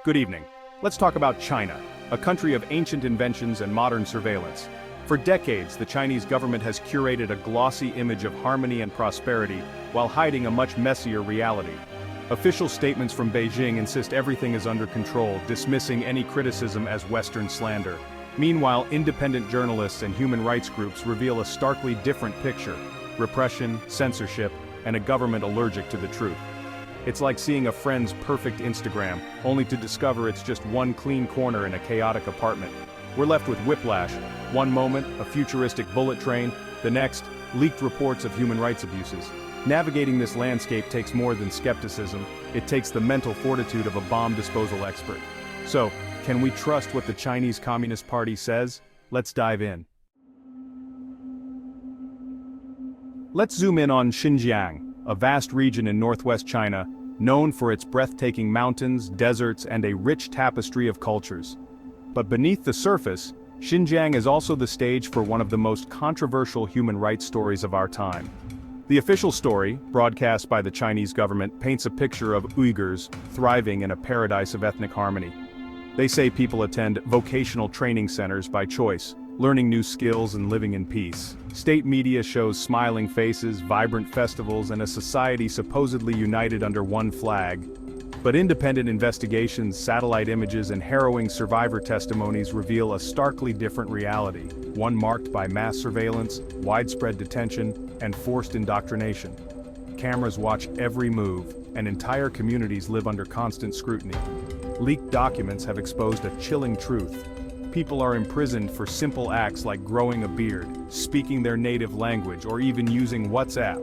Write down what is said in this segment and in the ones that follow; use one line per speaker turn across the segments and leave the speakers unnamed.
Good evening. Let's talk about China, a country of ancient inventions and modern surveillance. For decades, the Chinese government has curated a glossy image of harmony and prosperity while hiding a much messier reality. Official statements from Beijing insist everything is under control, dismissing any criticism as Western slander. Meanwhile, independent journalists and human rights groups reveal a starkly different picture: repression, censorship, and a government allergic to the truth. It's like seeing a friend's perfect Instagram, only to discover it's just one clean corner in a chaotic apartment. We're left with whiplash. One moment, a futuristic bullet train; the next, leaked reports of human rights abuses. Navigating this landscape takes more than skepticism, it takes the mental fortitude of a bomb disposal expert. So, can we trust what the Chinese Communist Party says? Let's dive in. Let's zoom in on Xinjiang, a vast region in northwest China, known for its breathtaking mountains, deserts, and a rich tapestry of cultures. But beneath the surface, Xinjiang is also the stage for one of the most controversial human rights stories of our time. The official story, broadcast by the Chinese government, paints a picture of Uyghurs thriving in a paradise of ethnic harmony. They say people attend vocational training centers by choice, learning new skills and living in peace. State media shows smiling faces, vibrant festivals, and a society supposedly united under one flag. But independent investigations, satellite images, and harrowing survivor testimonies reveal a starkly different reality, one marked by mass surveillance, widespread detention, and forced indoctrination. Cameras watch every move, and entire communities live under constant scrutiny. Leaked documents have exposed a chilling truth. People are imprisoned for simple acts like growing a beard, speaking their native language, or even using WhatsApp.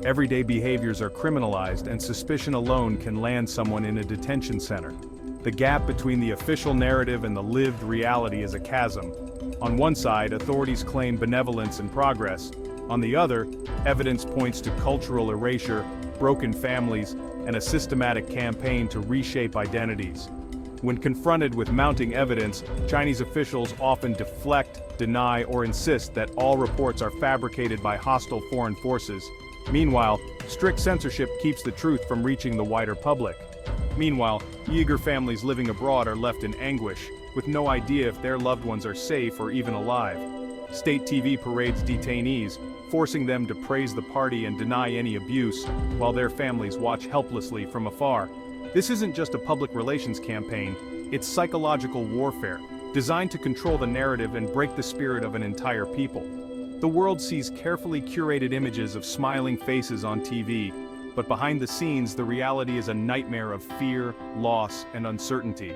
Everyday behaviors are criminalized, and suspicion alone can land someone in a detention center. The gap between the official narrative and the lived reality is a chasm. On one side, authorities claim benevolence and progress. On the other, evidence points to cultural erasure, broken families, and a systematic campaign to reshape identities. When confronted with mounting evidence, Chinese officials often deflect, deny, or insist that all reports are fabricated by hostile foreign forces. Meanwhile, strict censorship keeps the truth from reaching the wider public. Meanwhile, Uyghur families living abroad are left in anguish, with no idea if their loved ones are safe or even alive. State TV parades detainees, forcing them to praise the party and deny any abuse, while their families watch helplessly from afar. This isn't just a public relations campaign, it's psychological warfare, designed to control the narrative and break the spirit of an entire people. The world sees carefully curated images of smiling faces on TV, but behind the scenes the reality is a nightmare of fear, loss, and uncertainty.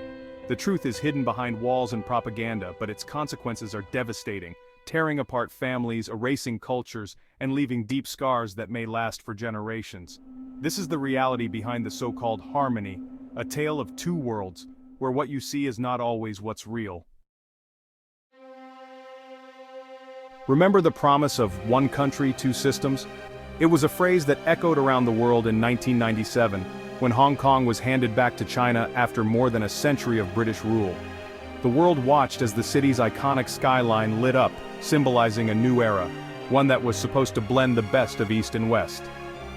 The truth is hidden behind walls and propaganda, but its consequences are devastating, tearing apart families, erasing cultures, and leaving deep scars that may last for generations. This is the reality behind the so-called harmony, a tale of two worlds, where what you see is not always what's real. Remember the promise of one country, two systems? It was a phrase that echoed around the world in 1997, when Hong Kong was handed back to China after more than a century of British rule. The world watched as the city's iconic skyline lit up, symbolizing a new era, one that was supposed to blend the best of East and West.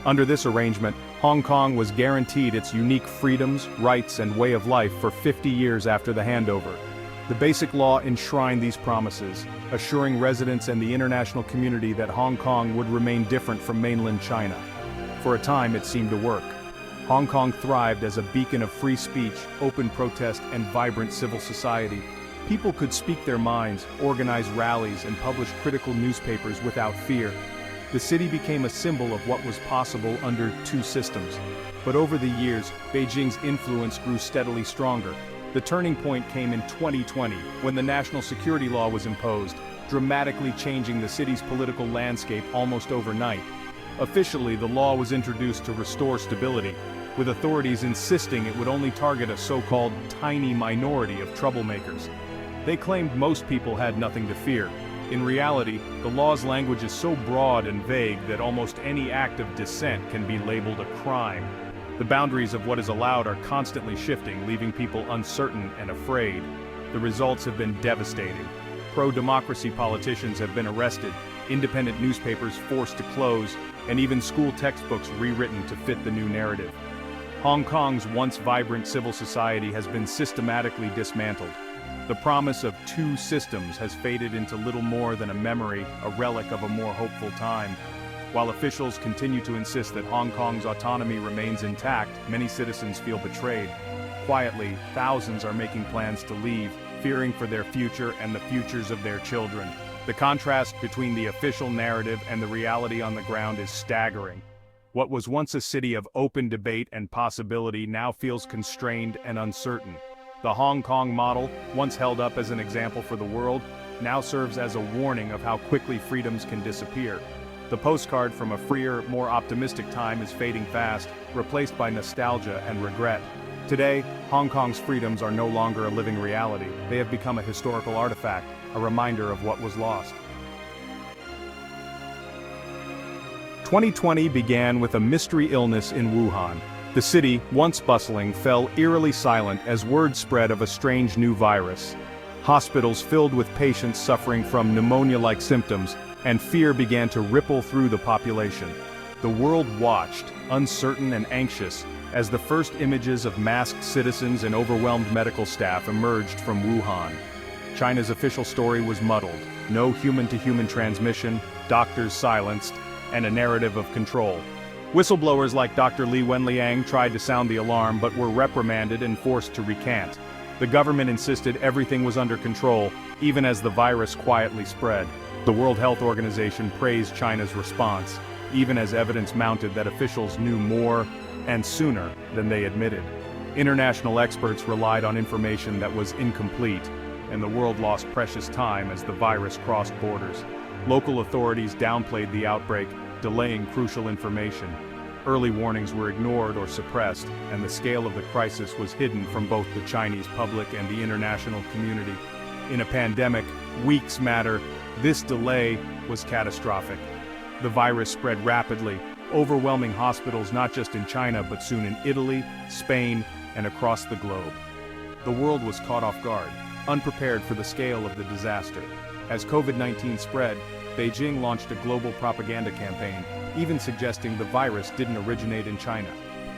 Under this arrangement, Hong Kong was guaranteed its unique freedoms, rights, and way of life for 50 years after the handover. The Basic Law enshrined these promises, assuring residents and the international community that Hong Kong would remain different from mainland China. For a time, it seemed to work. Hong Kong thrived as a beacon of free speech, open protest, and vibrant civil society. People could speak their minds, organize rallies, and publish critical newspapers without fear. The city became a symbol of what was possible under two systems. But over the years, Beijing's influence grew steadily stronger. The turning point came in 2020, when the national security law was imposed, dramatically changing the city's political landscape almost overnight. Officially, the law was introduced to restore stability, with authorities insisting it would only target a so-called tiny minority of troublemakers. They claimed most people had nothing to fear. In reality, the law's language is so broad and vague that almost any act of dissent can be labeled a crime. The boundaries of what is allowed are constantly shifting, leaving people uncertain and afraid. The results have been devastating. Pro-democracy politicians have been arrested, independent newspapers forced to close, and even school textbooks rewritten to fit the new narrative. Hong Kong's once vibrant civil society has been systematically dismantled. The promise of two systems has faded into little more than a memory, a relic of a more hopeful time. While officials continue to insist that Hong Kong's autonomy remains intact, many citizens feel betrayed. Quietly, thousands are making plans to leave, fearing for their future and the futures of their children. The contrast between the official narrative and the reality on the ground is staggering. What was once a city of open debate and possibility now feels constrained and uncertain. The Hong Kong model, once held up as an example for the world, now serves as a warning of how quickly freedoms can disappear. The postcard from a freer, more optimistic time is fading fast, replaced by nostalgia and regret. Today, Hong Kong's freedoms are no longer a living reality. They have become a historical artifact, a reminder of what was lost. 2020 began with a mystery illness in Wuhan. The city, once bustling, fell eerily silent as word spread of a strange new virus. Hospitals filled with patients suffering from pneumonia-like symptoms, and fear began to ripple through the population. The world watched, uncertain and anxious, as the first images of masked citizens and overwhelmed medical staff emerged from Wuhan. China's official story was muddled: no human-to-human transmission, doctors silenced, and a narrative of control. Whistleblowers like Dr. Li Wenliang tried to sound the alarm but were reprimanded and forced to recant. The government insisted everything was under control, even as the virus quietly spread. The World Health Organization praised China's response, even as evidence mounted that officials knew more and sooner than they admitted. International experts relied on information that was incomplete, and the world lost precious time as the virus crossed borders. Local authorities downplayed the outbreak, delaying crucial information. Early warnings were ignored or suppressed, and the scale of the crisis was hidden from both the Chinese public and the international community. In a pandemic, weeks matter. This delay was catastrophic. The virus spread rapidly, overwhelming hospitals not just in China but soon in Italy, Spain, and across the globe. The world was caught off guard, unprepared for the scale of the disaster. As COVID-19 spread, Beijing launched a global propaganda campaign, even suggesting the virus didn't originate in China.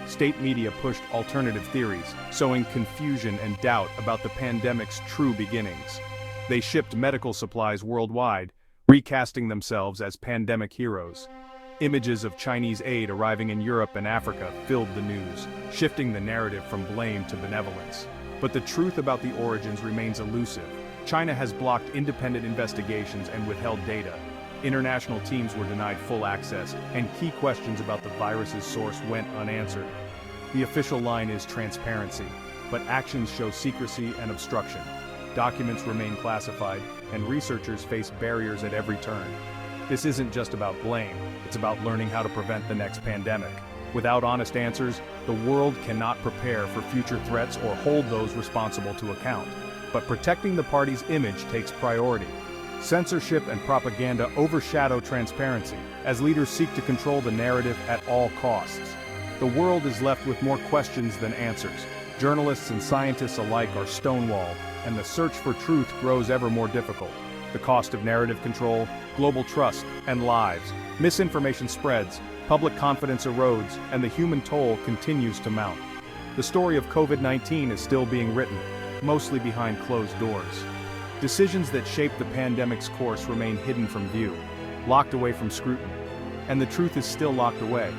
State media pushed alternative theories, sowing confusion and doubt about the pandemic's true beginnings. They shipped medical supplies worldwide, recasting themselves as pandemic heroes. Images of Chinese aid arriving in Europe and Africa filled the news, shifting the narrative from blame to benevolence. But the truth about the origins remains elusive. China has blocked independent investigations and withheld data. International teams were denied full access, and key questions about the virus's source went unanswered. The official line is transparency, but actions show secrecy and obstruction. Documents remain classified, and researchers face barriers at every turn. This isn't just about blame, it's about learning how to prevent the next pandemic. Without honest answers, the world cannot prepare for future threats or hold those responsible to account. But protecting the party's image takes priority. Censorship and propaganda overshadow transparency, as leaders seek to control the narrative at all costs. The world is left with more questions than answers. Journalists and scientists alike are stonewalled, and the search for truth grows ever more difficult. The cost of narrative control, global trust, and lives. Misinformation spreads, public confidence erodes, and the human toll continues to mount. The story of COVID-19 is still being written, mostly behind closed doors. Decisions that shaped the pandemic's course remain hidden from view, locked away from scrutiny. And the truth is still locked away.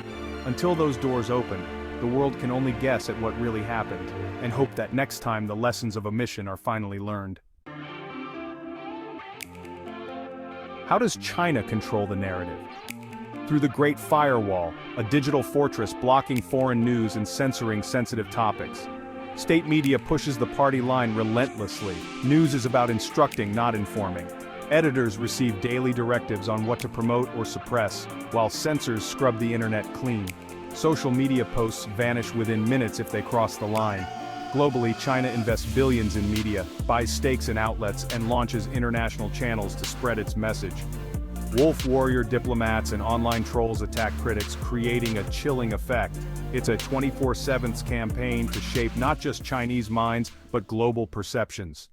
Until those doors open, the world can only guess at what really happened, and hope that next time the lessons of omission are finally learned. How does China control the narrative? Through the Great Firewall, a digital fortress blocking foreign news and censoring sensitive topics. State media pushes the party line relentlessly. News is about instructing, not informing. Editors receive daily directives on what to promote or suppress, while censors scrub the internet clean. Social media posts vanish within minutes if they cross the line. Globally, China invests billions in media, buys stakes in outlets, and launches international channels to spread its message. Wolf warrior diplomats and online trolls attack critics, creating a chilling effect. It's a 24/7 campaign to shape not just Chinese minds, but global perceptions.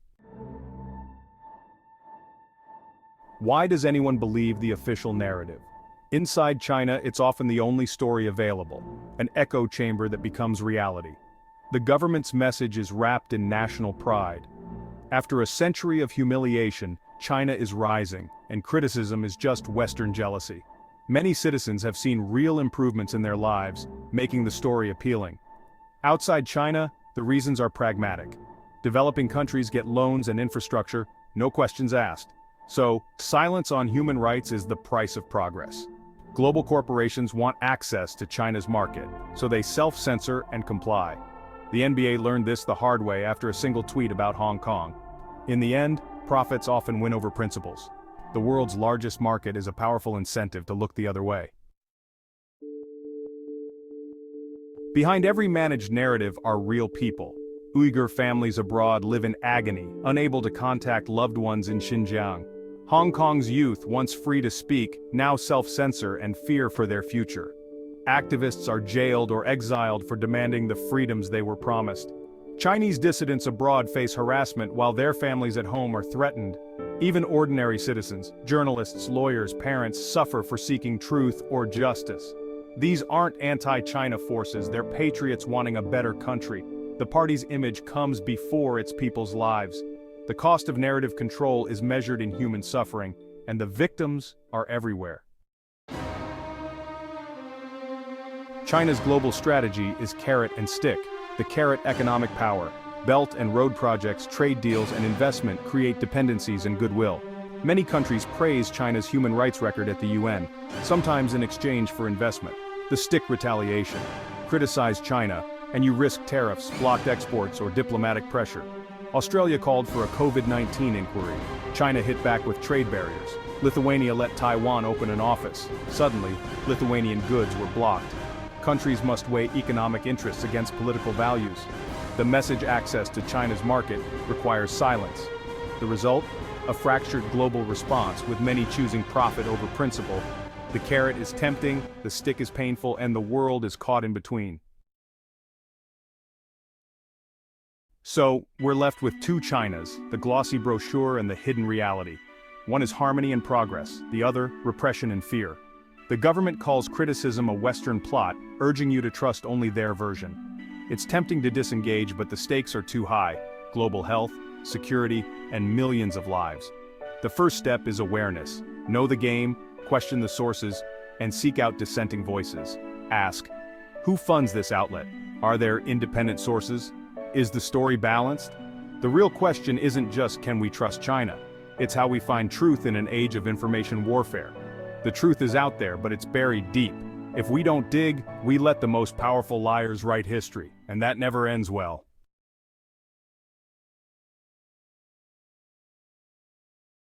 Why does anyone believe the official narrative? Inside China, it's often the only story available, an echo chamber that becomes reality. The government's message is wrapped in national pride. After a century of humiliation, China is rising, and criticism is just Western jealousy. Many citizens have seen real improvements in their lives, making the story appealing. Outside China, the reasons are pragmatic. Developing countries get loans and infrastructure, no questions asked. So, silence on human rights is the price of progress. Global corporations want access to China's market, so they self-censor and comply. The NBA learned this the hard way after a single tweet about Hong Kong. In the end, profits often win over principles. The world's largest market is a powerful incentive to look the other way. Behind every managed narrative are real people. Uyghur families abroad live in agony, unable to contact loved ones in Xinjiang. Hong Kong's youth, once free to speak, now self-censor and fear for their future. Activists are jailed or exiled for demanding the freedoms they were promised. Chinese dissidents abroad face harassment while their families at home are threatened. Even ordinary citizens, journalists, lawyers, parents suffer for seeking truth or justice. These aren't anti-China forces, they're patriots wanting a better country. The party's image comes before its people's lives. The cost of narrative control is measured in human suffering, and the victims are everywhere. China's global strategy is carrot and stick. The carrot: economic power. Belt and road projects, trade deals, and investment create dependencies and goodwill. Many countries praise China's human rights record at the UN, sometimes in exchange for investment. The stick: retaliation. Criticize China, and you risk tariffs, blocked exports, or diplomatic pressure. Australia called for a COVID-19 inquiry. China hit back with trade barriers. Lithuania let Taiwan open an office. Suddenly, Lithuanian goods were blocked. Countries must weigh economic interests against political values. The message: access to China's market requires silence. The result? A fractured global response, with many choosing profit over principle. The carrot is tempting, the stick is painful, and the world is caught in between. So, we're left with two Chinas, the glossy brochure and the hidden reality. One is harmony and progress, the other, repression and fear. The government calls criticism a Western plot, urging you to trust only their version. It's tempting to disengage, but the stakes are too high: global health, security, and millions of lives. The first step is awareness. Know the game, question the sources, and seek out dissenting voices. Ask, who funds this outlet? Are there independent sources? Is the story balanced? The real question isn't just, can we trust China? It's how we find truth in an age of information warfare. The truth is out there, but it's buried deep. If we don't dig, we let the most powerful liars write history, and that never ends well.